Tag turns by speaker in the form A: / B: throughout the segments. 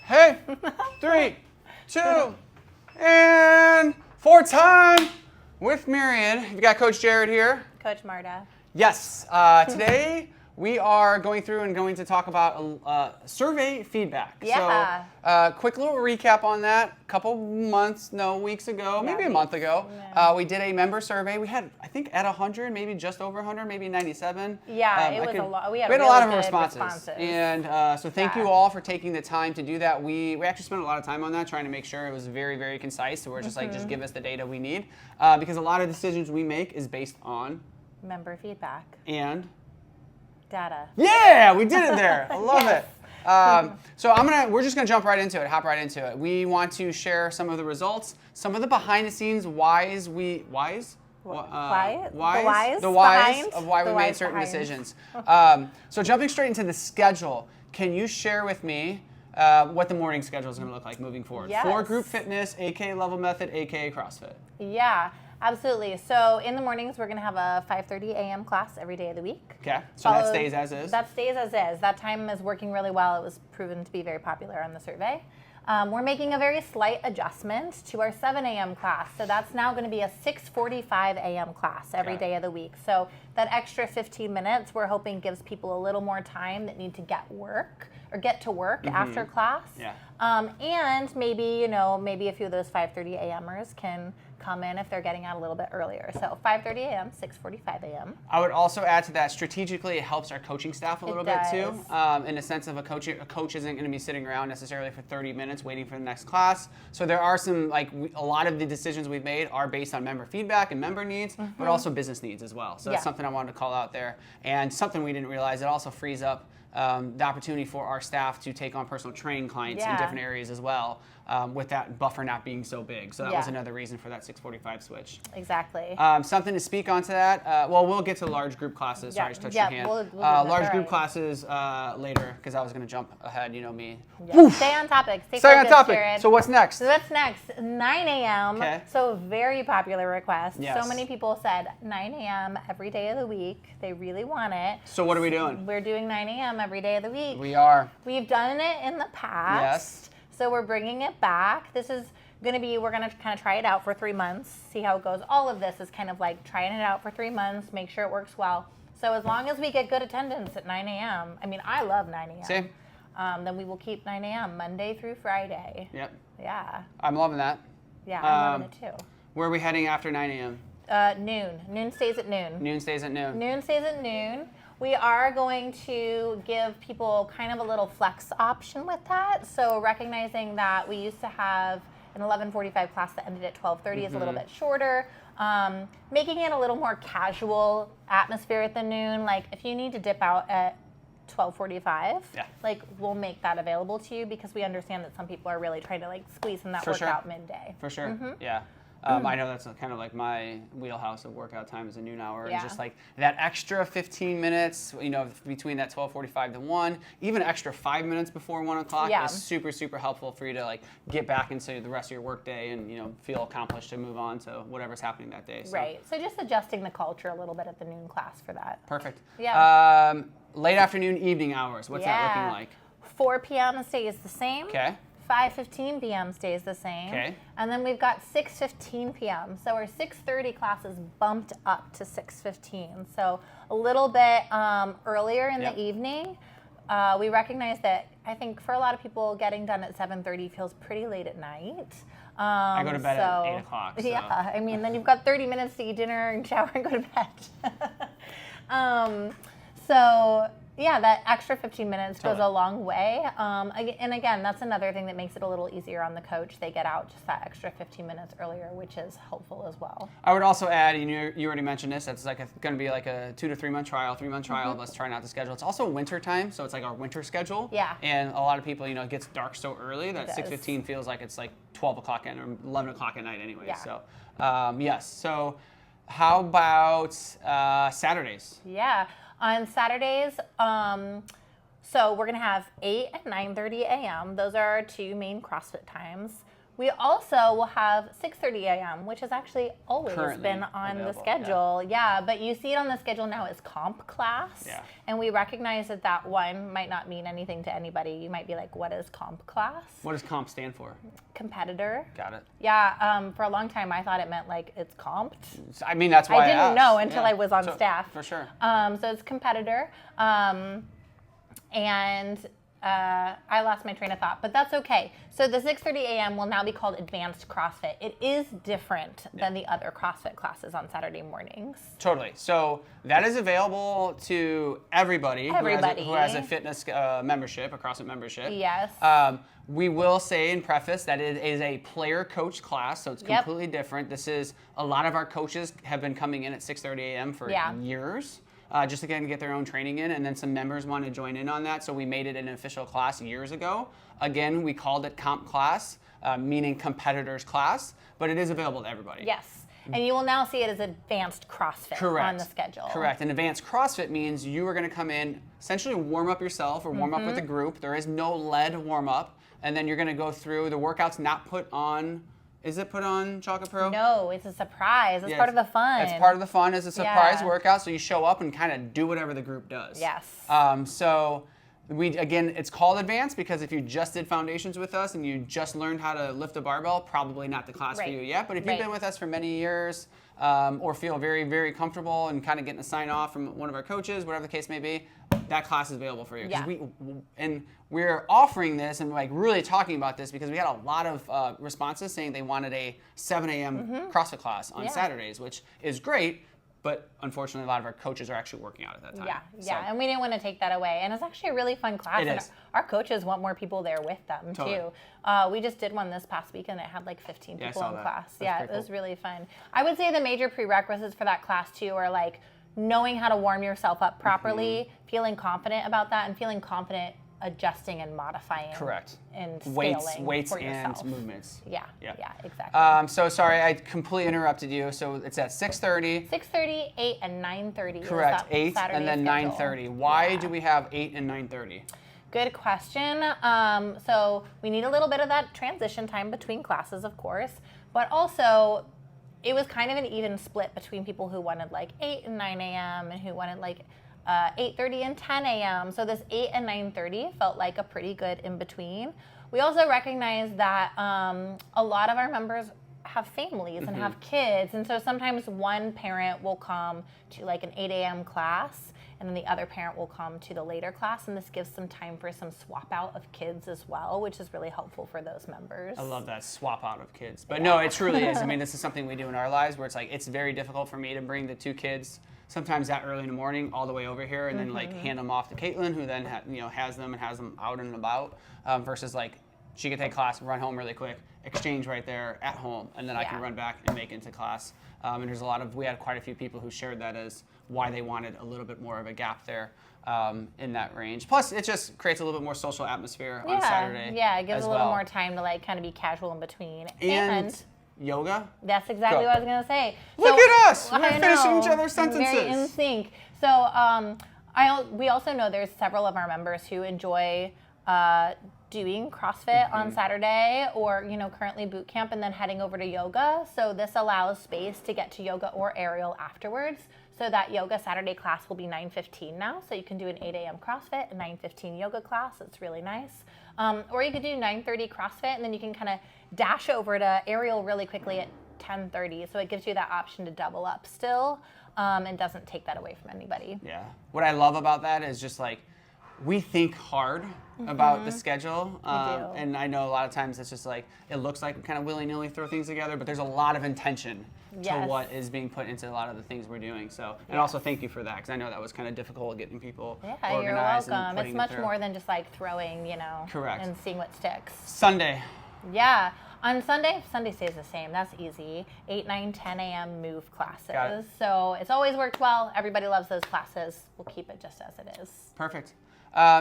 A: Hey, 3, 2, and 4 time with Myriad. You've got Coach Jared here.
B: Coach Marta.
A: Yes, today we are going through and going to talk about survey feedback.
B: Yeah.
A: So, quick little recap on that. A couple weeks ago, maybe a month ago, we did a member survey. We had, I think, at 100, maybe just over 100, maybe 97.
B: Yeah, it was a lot. We had
A: a
B: really
A: lot of
B: good
A: responses. And so thank you all for taking the time to do that. We actually spent a lot of time on that, trying to make sure it was very, very concise. So we're just like, just give us the data we need. Because a lot of decisions we make is based on
B: member feedback.
A: And
B: data.
A: Yeah, we did it there. I love it. So we're just gonna jump right into it, hop right into it. We want to share some of the results, some of the behind the scenes whys of why we made certain decisions. So jumping straight into the schedule, can you share with me what the morning schedule is gonna look like moving forward?
B: Yes.
A: For group fitness, aka level method, aka CrossFit.
B: Yeah. Absolutely. So in the mornings, we're going to have a 5:30 a.m. class every day of the week.
A: Okay. So that stays as is?
B: That stays as is. That time is working really well. It was proven to be very popular on the survey. We're making a very slight adjustment to our 7 a.m. class. So that's now going to be a 6:45 a.m. class every day of the week. So that extra 15 minutes, we're hoping gives people a little more time that need to get to work after class.
A: Yeah.
B: And maybe a few of those 5:30 a.m.ers can come in if they're getting out a little bit earlier. So 5:30 a.m., 6:45 a.m.
A: I would also add to that, strategically, it helps our coaching staff a little bit too, in the sense of a coach isn't going to be sitting around necessarily for 30 minutes waiting for the next class. So there are some, a lot of the decisions we've made are based on member feedback and member needs, but also business needs as well. So that's something I wanted to call out there. And something we didn't realize, it also frees up the opportunity for our staff to take on personal training clients in different areas as well, with that buffer not being so big. So that was another reason for that 6:45 switch.
B: Exactly.
A: Something to speak onto that. Well, we'll get to large group classes. Sorry, I just touched your hand.
B: We'll
A: large group classes later, because I was going to jump ahead. You know me.
B: Yeah. Stay on topic. Stay
A: on topic.
B: Jared.
A: So what's next?
B: So that's next. 9 a.m.
A: Okay.
B: So very popular request.
A: Yes.
B: So many people said 9 a.m. every day of the week. They really want it.
A: So what are we doing?
B: We're doing 9 a.m. every day of the week.
A: We are.
B: We've done it in the past.
A: Yes.
B: So we're bringing it back. This is going to be, we're going to kind of try it out for 3 months, see how it goes. All of this is kind of like trying it out for 3 months, make sure it works well. So as long as we get good attendance at 9 a.m., I mean, I love 9 a.m.
A: Same.
B: Then we will keep 9 a.m. Monday through Friday.
A: Yep.
B: Yeah.
A: I'm loving that.
B: Yeah, I'm loving it too.
A: Where are we heading after 9 a.m.?
B: Noon. Noon stays at noon.
A: Noon stays at noon.
B: Noon stays at noon. We are going to give people kind of a little flex option with that. So recognizing that we used to have an 11:45 class that ended at 12:30 is a little bit shorter. Making it a little more casual atmosphere at the noon. Like if you need to dip out at 12:45, we'll make that available to you, because we understand that some people are really trying to squeeze in that workout midday.
A: For sure. Yeah. I know that's kind of like my wheelhouse of workout time is a noon hour. And just like that extra 15 minutes, between that 12:45 to 1, even extra 5 minutes before 1 o'clock is super, super helpful for you to get back into the rest of your work day and, feel accomplished to move on to whatever's happening that day. So.
B: Right. So just adjusting the culture a little bit at the noon class for that.
A: Perfect.
B: Yeah.
A: Late afternoon, evening hours. What's that looking like?
B: 4 p.m. stays the same.
A: Okay.
B: 5:15 p.m. stays the same.
A: Okay.
B: And then we've got 6:15 p.m. So our 6:30 class is bumped up to 6:15. So a little bit earlier in the evening. We recognize that I think for a lot of people, getting done at 7:30 feels pretty late at night.
A: I go to bed at 8 o'clock. So.
B: Yeah, I mean, then you've got 30 minutes to eat dinner and shower and go to bed. Yeah, that extra 15 minutes goes a long way. And again, that's another thing that makes it a little easier on the coach. They get out just that extra 15 minutes earlier, which is helpful as well.
A: I would also add, you already mentioned this, it's going to be like a 2 to 3 month trial, 3-month trial of us trying out the schedule. It's also winter time, so it's like our winter schedule.
B: Yeah.
A: And a lot of people, it gets dark so early that 6:15 feels like it's like 12 o'clock or 11 o'clock at night anyway.
B: Yeah.
A: So, yes. So how about Saturdays?
B: Yeah. On Saturdays, so we're going to have 8 and 9:30 a.m. Those are our 2 main CrossFit times. We also will have 6:30 a.m., which has actually always
A: Currently
B: been on the
A: available,
B: schedule. Yeah, but you see it on the schedule now as comp class.
A: Yeah.
B: And we recognize that that one might not mean anything to anybody. You might be like, what is comp class?
A: What does comp stand for?
B: Competitor.
A: Got it.
B: Yeah, for a long time I thought it meant like it's comped.
A: I mean, that's why
B: I didn't
A: asked.
B: know until
A: Yeah.
B: I was on
A: So,
B: staff.
A: For sure.
B: So it's competitor. I lost my train of thought, but that's okay. So the 6:30 a.m. will now be called Advanced CrossFit. It is different than the other CrossFit classes on Saturday mornings.
A: Totally. So that is available to everybody, who has a fitness membership, a CrossFit membership.
B: Yes.
A: We will say in preface that it is a player coach class, so it's completely different. This is, a lot of our coaches have been coming in at 6:30 a.m. for years. Just again to get their own training in, and then some members want to join in on that, so we made it an official class years ago. Again, we called it comp class, meaning competitors class, but it is available to everybody.
B: Yes, and you will now see it as Advanced CrossFit on the schedule.
A: Correct, and Advanced CrossFit means you are going to come in, essentially warm up yourself or warm up with a group. There is no lead warm up, and then you're going to go through the workouts not put on. Is it put on Chalka Pro?
B: No, it's a surprise. It's part of the fun.
A: It's part of the fun. It's a surprise workout, so you show up and kind of do whatever the group does.
B: Yes.
A: So it's called Advanced because if you just did foundations with us and you just learned how to lift a barbell, probably not the class for you yet. But if you've been with us for many years or feel very, very comfortable and kind of getting a sign off from one of our coaches, whatever the case may be, that class is available for you.
B: Yeah.
A: We're offering this and like really talking about this because we had a lot of responses saying they wanted a 7 a.m. CrossFit class on Saturdays, which is great. But unfortunately, a lot of our coaches are actually working out at that time.
B: Yeah, and we didn't want to take that away. And it's actually a really fun class.
A: It is.
B: Our coaches want more people there with them, too. We just did one this past week, and it had like 15 people in class. It was really fun. I would say the major prerequisites for that class, too, are like knowing how to warm yourself up properly, feeling confident about that, and feeling confident adjusting and modifying.
A: Correct.
B: And scaling
A: weights
B: for yourself.
A: and movements.
B: Yeah, exactly.
A: So sorry, I completely interrupted you. So it's at 6:30.
B: 6:30, 8, and 9:30.
A: Correct. 8
B: Saturday
A: and then
B: schedule.
A: 9:30. Why do we have 8 and 9:30?
B: Good question. So we need a little bit of that transition time between classes, of course, but also it was kind of an even split between people who wanted like 8 and 9 a.m. and who wanted like 8:30 and 10 a.m. So this 8 and 9:30 felt like a pretty good in between. We also recognize that a lot of our members have families and have kids, and so sometimes one parent will come to like an 8 a.m. class, and then the other parent will come to the later class, and this gives some time for some swap out of kids as well, which is really helpful for those members.
A: I love that swap out of kids. But no, it truly is. I mean, this is something we do in our lives where it's like, it's very difficult for me to bring the 2 kids sometimes that early in the morning all the way over here and then like hand them off to Caitlin, who then has them out and about, versus like she could take class, run home really quick, exchange right there at home, and then I can run back and make it into class. And we had quite a few people who shared that as why they wanted a little bit more of a gap there in that range. Plus, it just creates a little bit more social atmosphere on Saturday.
B: Yeah, it gives a little more time to like kind of be casual in between.
A: And yoga?
B: That's exactly what I was going to say.
A: Look at us! We're finishing each other's sentences.
B: Very in sync. So we also know there's several of our members who enjoy doing CrossFit on Saturday or, currently boot camp and then heading over to yoga. So this allows space to get to yoga or aerial afterwards. So that yoga Saturday class will be 9:15 now. So you can do an 8 a.m. CrossFit, a 9:15 yoga class. It's really nice. Or you could do 9:30 CrossFit, and then you can kind of dash over to aerial really quickly at 10:30. So it gives you that option to double up still and doesn't take that away from anybody.
A: Yeah. What I love about that is just like, we think hard about the schedule. And I know a lot of times it's just like, it looks like we kind of willy-nilly throw things together, but there's a lot of intention to what is being put into a lot of the things we're doing. So, and also thank you for that, because I know that was kind of difficult getting people organized.
B: You're welcome.
A: And
B: it's much more than just like throwing,
A: Correct.
B: And seeing what sticks.
A: Sunday.
B: Yeah. On Sunday stays the same. That's easy. 8, 9, 10 a.m. move classes.
A: Got it.
B: So it's always worked well. Everybody loves those classes. We'll keep it just as it is.
A: Perfect.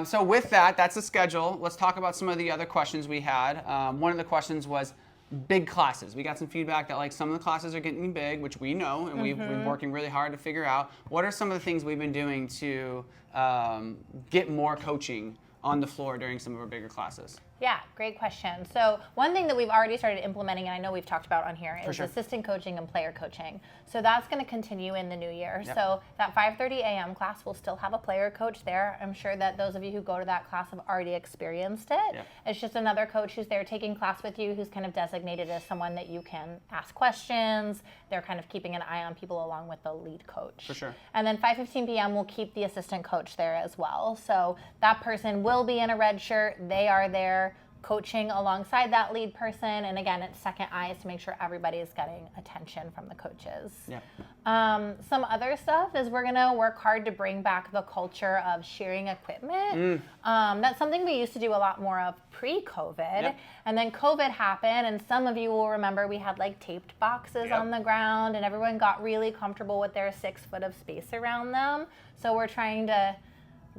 A: So with that, that's the schedule. Let's talk about some of the other questions we had. One of the questions was big classes. We got some feedback that like some of the classes are getting big, which we know, and we've been working really hard to figure out. What are some of the things we've been doing to get more coaching on the floor during some of our bigger classes?
B: Yeah, great question. So one thing that we've already started implementing, and I know we've talked about on here, is assistant coaching and player coaching. So that's going to continue in the new year.
A: Yep.
B: So that 5:30 a.m. class will still have a player coach there. I'm sure that those of you who go to that class have already experienced it.
A: Yep.
B: It's just another coach who's there taking class with you, who's kind of designated as someone that you can ask questions. They're kind of keeping an eye on people along with the lead coach.
A: For sure.
B: And then 5:15 p.m. we'll keep the assistant coach there as well. So that person will be in a red shirt. They are there coaching alongside that lead person, and again, it's second eyes to make sure everybody is getting attention from the coaches.
A: Yeah.
B: Some other stuff is we're gonna work hard to bring back the culture of sharing equipment. That's something we used to do a lot more of pre-COVID,
A: Yep.
B: and then COVID happened, and some of you will remember we had like taped boxes
A: Yep.
B: on the ground, and everyone got really comfortable with their 6 foot of space around them. So we're trying to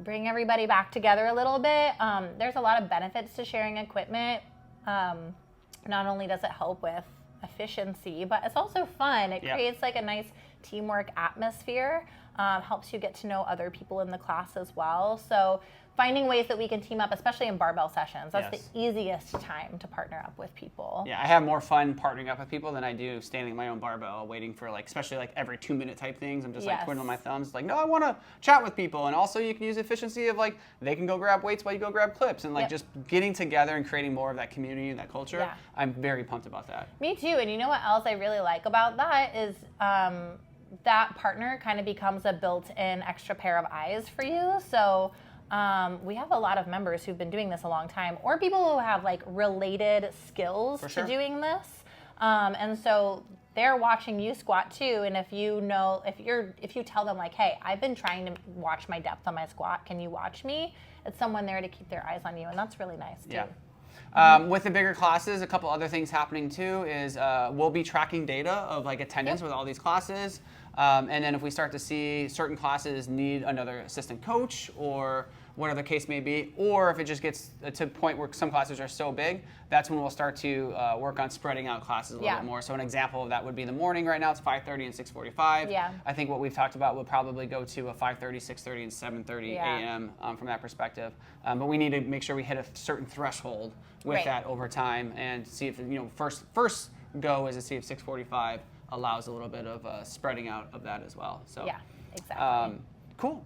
B: bring everybody back together a little bit. There's a lot of benefits to sharing equipment. Not only does it help with efficiency, but it's also fun. It creates like a nice teamwork atmosphere, helps you get to know other people in the class as well. So finding ways that we can team up, especially in barbell sessions, that's the easiest time to partner up with people.
A: Yeah, I have more fun partnering up with people than I do standing in my own barbell waiting for like, especially like every 2-minute type things. I'm just like twiddling my thumbs. Like, no, I want to chat with people. And also you can use efficiency of like, they can go grab weights while you go grab clips, and like just getting together and creating more of that community and that culture.
B: Yeah.
A: I'm very pumped about that.
B: Me too. And you know what else I really like about that is that partner kind of becomes a built-in extra pair of eyes for you. So we have a lot of members who've been doing this a long time, or people who have like related skills to doing this, and so they're watching you squat too. And if you tell them like, hey, I've been trying to watch my depth on my squat, can you watch me? It's someone there to keep their eyes on you, and that's really nice too.
A: Yeah. With the bigger classes, a couple other things happening too is we'll be tracking data of like attendance with all these classes. And then if we start to see certain classes need another assistant coach or whatever the case may be, or if it just gets to a point where some classes are so big, that's when we'll start to work on spreading out classes a little bit more. So an example of that would be the morning. Right now it's 5:30 and 6:45.
B: Yeah.
A: I think what we've talked about would probably go to a 5:30, 6:30, and 7:30 a.m. From that perspective. But we need to make sure we hit a certain threshold with that over time and see if, first go is to see if 6:45 allows a little bit of spreading out of that as well. So
B: yeah, exactly.
A: Cool.